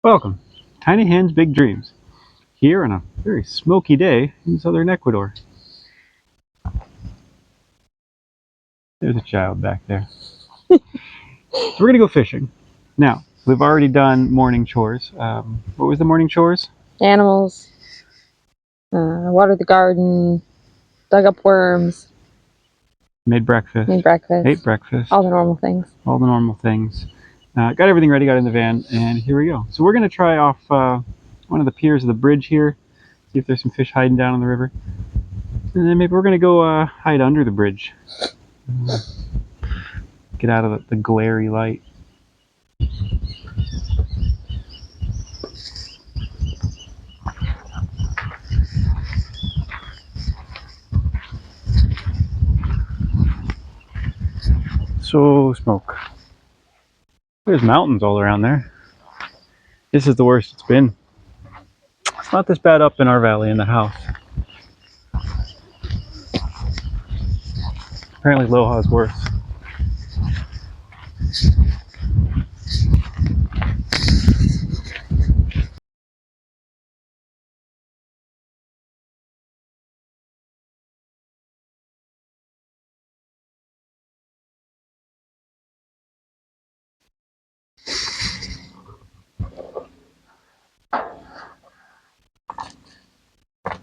Welcome, Tiny Hands Big Dreams, here on a very smoky day in southern Ecuador. There's a child back there. So we're going to go fishing. Now, we've already done morning chores. What was the morning chores? Animals, water the garden, dug up worms, Made breakfast. ate breakfast, All the normal things. All the normal things. Got everything ready, got in the van, and here we go. So we're going to try off one of the piers of the bridge here, see if there's some fish hiding down in the river. And then maybe we're going to go hide under the bridge. Get out of the glary light. So smoke. There's mountains all around there. This is the worst it's been. It's not this bad up in our valley in the house. Apparently Loja's worse.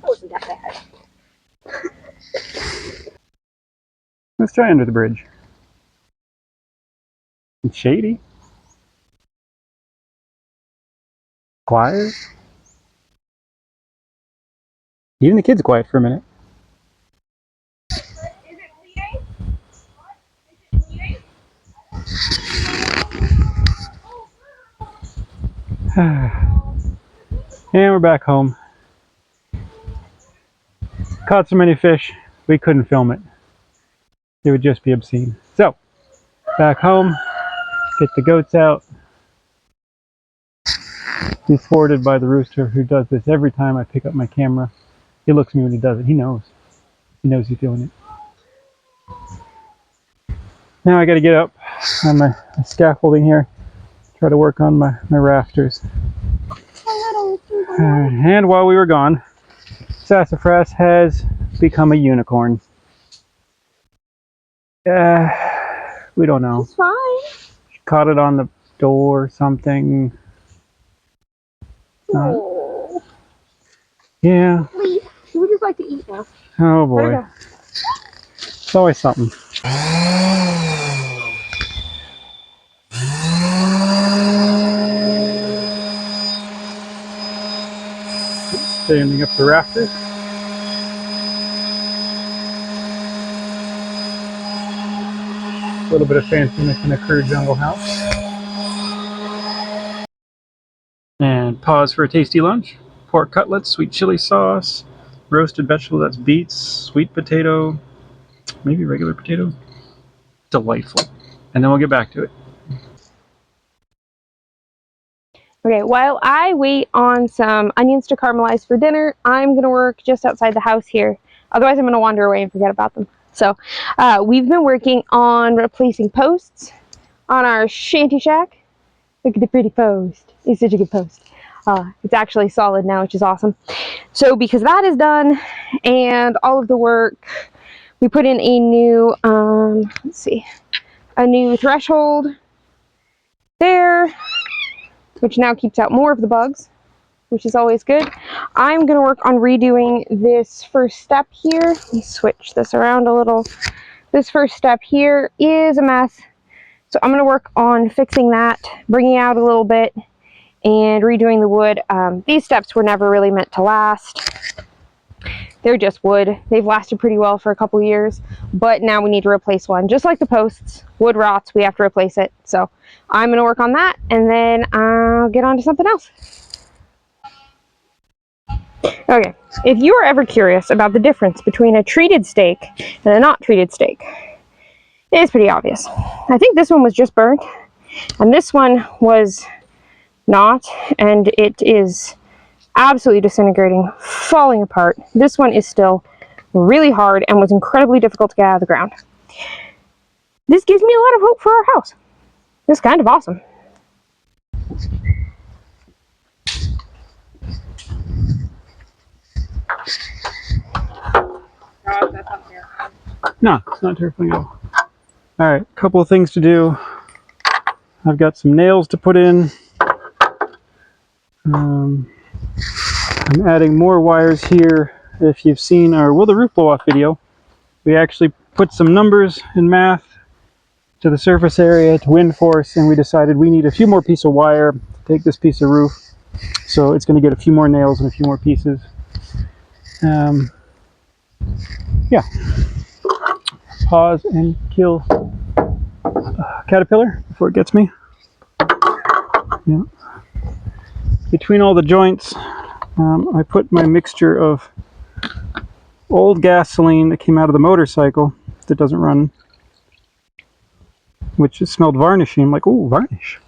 Wasn't that bad. Let's try under the bridge. It's shady. Quiet. Even the kids quiet for a minute. And we're back home. Caught so many fish, we couldn't film it. It would just be obscene. So, back home, get the goats out. He's thwarted by the rooster who does this every time I pick up my camera. He looks at me when he does it. He knows. He knows he's doing it. Now I gotta get up on my scaffolding here. Try to work on my rafters. And while we were gone, Sassafras has become a unicorn. We don't know. It's fine. She caught it on the door or something. Yeah. Please. She would just like to eat now. Oh boy. It's always something. Standing up the rafters. A little bit of fanciness in a crude jungle house. And pause for a tasty lunch. Pork cutlets, sweet chili sauce, roasted vegetable, that's beets, sweet potato, maybe regular potato. Delightful. And then we'll get back to it. Okay, while I wait on some onions to caramelize for dinner, I'm going to work just outside the house here. Otherwise, I'm going to wander away and forget about them. So, we've been working on replacing posts on our shanty shack. Look at the pretty post. It's such a good post. It's actually solid now, which is awesome. So, because that is done and all of the work, we put in a new, a new threshold there, which now keeps out more of the bugs, which is always good. I'm going to work on redoing this first step here. Let me switch this around a little. This first step here is a mess. So I'm going to work on fixing that, bringing it out a little bit, and redoing the wood. These steps were never really meant to last. They're just wood. They've lasted pretty well for a couple years, but now we need to replace one. Just like the posts, wood rots, we have to replace it. So I'm going to work on that, and then I'll get on to something else. Okay, if you are ever curious about the difference between a treated steak and a not treated steak, it's pretty obvious. I think this one was just burnt, and this one was not, and it is absolutely disintegrating, falling apart. This one is still really hard and was incredibly difficult to get out of the ground. This gives me a lot of hope for our house. It's kind of awesome. No, it's not terrifying at all. Alright, a couple of things to do. I've got some nails to put in. I'm adding more wires here. If you've seen our Will the Roof Blow Off video, we actually put some numbers in math to the surface area, to wind force, and we decided we need a few more pieces of wire to take this piece of roof. So it's going to get a few more nails and a few more pieces. Yeah. Pause and kill a caterpillar before it gets me. Yeah. Between all the joints, I put my mixture of old gasoline that came out of the motorcycle that doesn't run, which it smelled varnishy. I'm like, oh, varnish.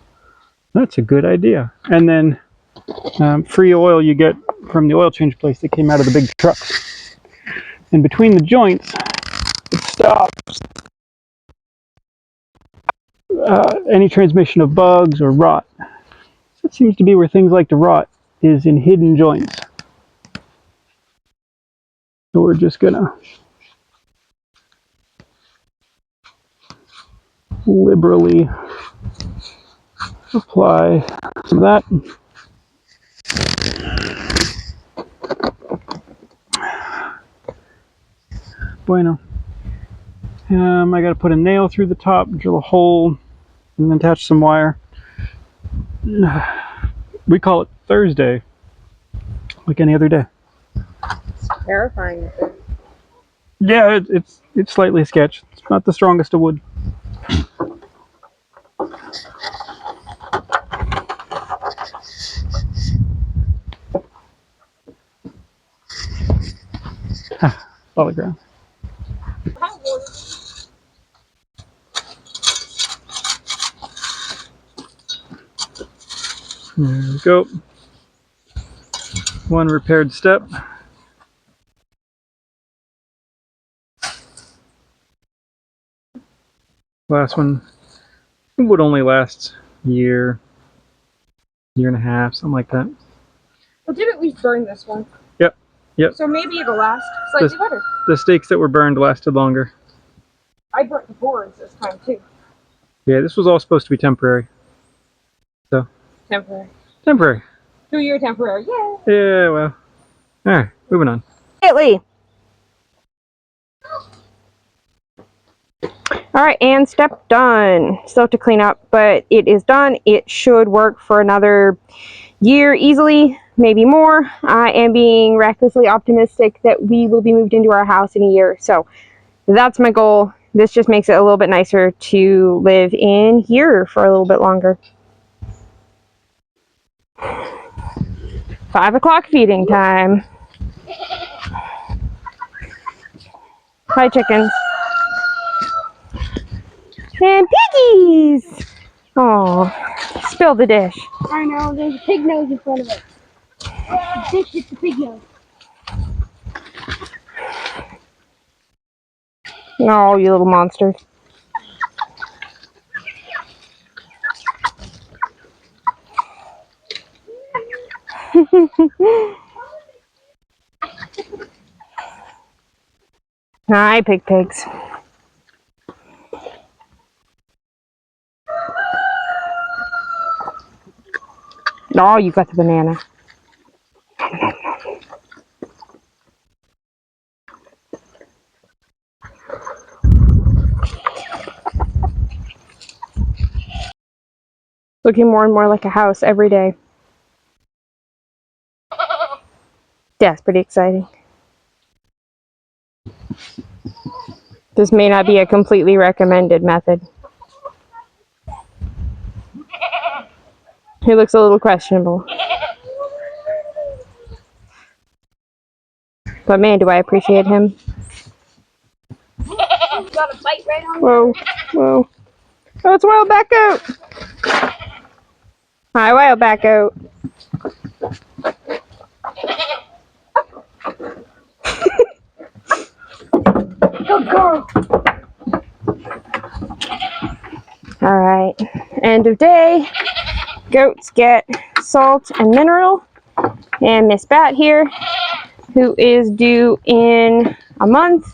That's a good idea. And then free oil you get from the oil change place that came out of the big trucks. And between the joints, it stops any transmission of bugs or rot. So it seems to be where things like to rot is in hidden joints. So we're just gonna liberally apply some of that. Bueno. I gotta put a nail through the top, drill a hole, and then attach some wire. We call it Thursday, like any other day. Terrifying. Yeah, it's slightly sketched. It's not the strongest of wood. Solid ground. There we go. One repaired step. Last one would only last a year and a half, something like that. Well, did at least burn this one. Yep. So maybe it'll last slightly better. The stakes that were burned lasted longer. I burnt the boards this time too. Yeah, this was all supposed to be temporary. So. Temporary. Temporary. 2-year temporary. Yeah. Yeah, well. Alright, moving on. Italy. Alright, and step done. Still have to clean up, but it is done. It should work for another year easily, maybe more. I am being recklessly optimistic that we will be moved into our house in a year. So that's my goal. This just makes it a little bit nicer to live in here for a little bit longer. 5 o'clock feeding time. Hi, chickens. And piggies! Oh, spill the dish. I know, there's a pig nose in front of it. The dish is the pig nose. Oh, you little monsters. Hi, pigs. Oh, you got the banana. Looking more and more like a house every day. Yeah, it's pretty exciting. This may not be a completely recommended method. He looks a little questionable. But man, do I appreciate him. Got a bite right on. Whoa, whoa. Oh, it's Wild Back Out. Hi, Wild Back Out. Good girl. Alright, end of day. Goats get salt and mineral. And Miss Bat here, who is due in a month,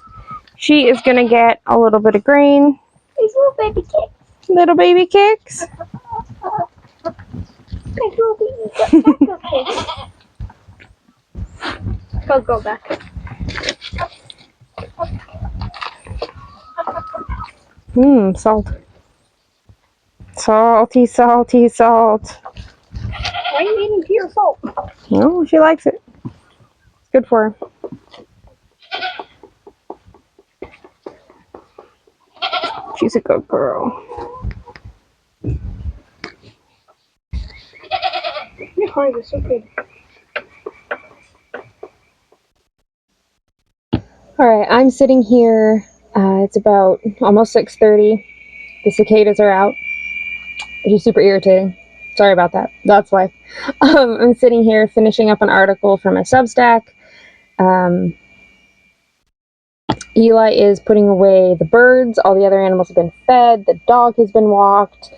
She is going to get a little bit of grain. These little baby kicks. Little baby kicks. These little baby kicks. Go back. Salt. Salty, salty, salt. Why are you eating pure salt? No, she likes it. It's good for her. She's a good girl. Your heart is so good. Alright, I'm sitting here. It's about almost 6:30. The cicadas are out, which is super irritating. Sorry about that. That's why. I'm sitting here finishing up an article for my Substack. Eli is putting away the birds. All the other animals have been fed. The dog has been walked.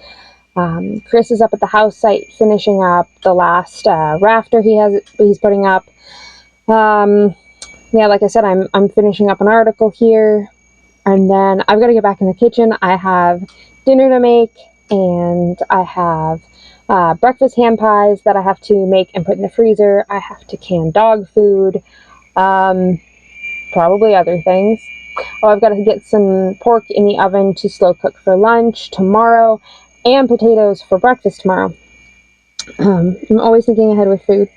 Chris is up at the house site finishing up the last rafter he's putting up. Yeah, like I said, I'm finishing up an article here, and then I've got to get back in the kitchen. I have dinner to make, and I have breakfast ham pies that I have to make and put in the freezer. I have to can dog food, probably other things. Oh, I've got to get some pork in the oven to slow cook for lunch tomorrow, and potatoes for breakfast tomorrow. I'm always thinking ahead with food.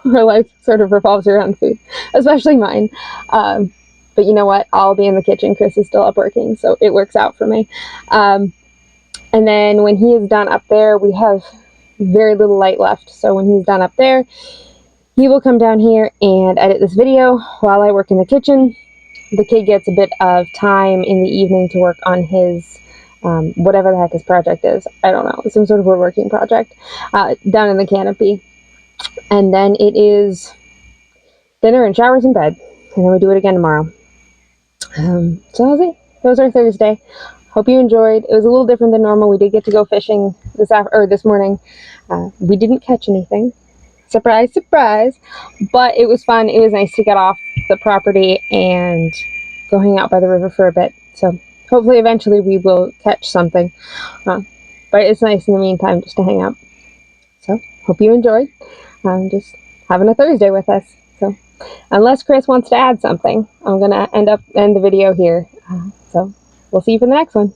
My life sort of revolves around food, especially mine. But you know what? I'll be in the kitchen. Chris is still up working, so it works out for me. And then when he is done up there, we have very little light left. So when he's done up there, he will come down here and edit this video while I work in the kitchen. The kid gets a bit of time in the evening to work on his whatever the heck his project is. I don't know. Some sort of woodworking project down in the canopy. And then it is dinner and showers and bed. And then we do it again tomorrow. So that's it. That was our Thursday. Hope you enjoyed. It was a little different than normal. We did get to go fishing this morning. We didn't catch anything. Surprise, surprise. But it was fun. It was nice to get off the property and go hang out by the river for a bit. So hopefully eventually we will catch something. But it's nice in the meantime just to hang out. So hope you enjoyed. Just having a Thursday with us. So unless Chris wants to add something, I'm going to end the video here. So we'll see you for the next one.